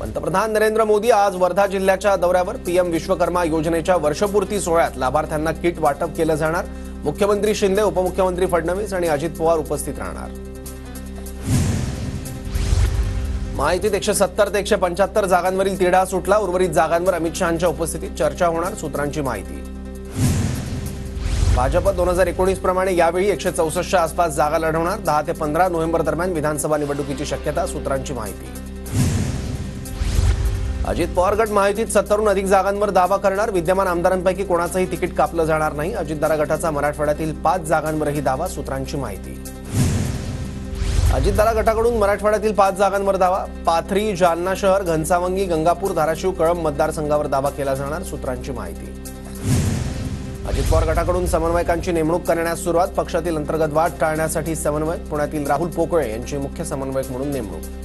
पंतप्रधान नरेंद्र मोदी आज वर्धा जिल्ह्याच्या दौऱ्यावर पीएम विश्वकर्मा योजनेच्या वर्षपूर्ती सोहळ्यात लाभार्थ्यांना किट वाटप केलं जाणार। मुख्यमंत्री शिंदे, उपमुख्यमंत्री फडणवीस आणि अजित पवार उपस्थित राहणार। माहितीत 170 ते 175 जागांवरील तिढा सुटला। उर्वरित जागांवर अमित शहांच्या उपस्थितीत चर्चा होणार, सूत्रांची माहिती। भाजप 2019 प्रमाणे यावेळी 164 आसपास जागा लढवणार। 10 ते 15 नोव्हेंबर दरम्यान विधानसभा निवडणुकीची शक्यता, सूत्रांची माहिती। अजित पवार गट माहितीत 70हून अधिक जागांवर दावा करणार। विद्यमान आमदारांपैकी कोणाचंही तिकीट कापलं जाणार नाही। अजितदादा गटाचा मराठवाड्यातील 5 जागांवरही दावा, सूत्रांची माहिती। अजितदादा गटाकडून मराठवाड्यातील 5 जागांवर दावा। पाथरी, जालना शहर, घनसावंगी, गंगापूर, धाराशिव, कळंब मतदारसंघावर दावा केला जाणार, सूत्रांची माहिती। अजित पवार गटाकडून समन्वयकांची नेमणूक करण्यास सुरुवात। पक्षातील अंतर्गत वाद टाळण्यासाठी समन्वयक, पुण्यातील राहुल पोकळे यांची मुख्य समन्वयक म्हणून नेमणूक।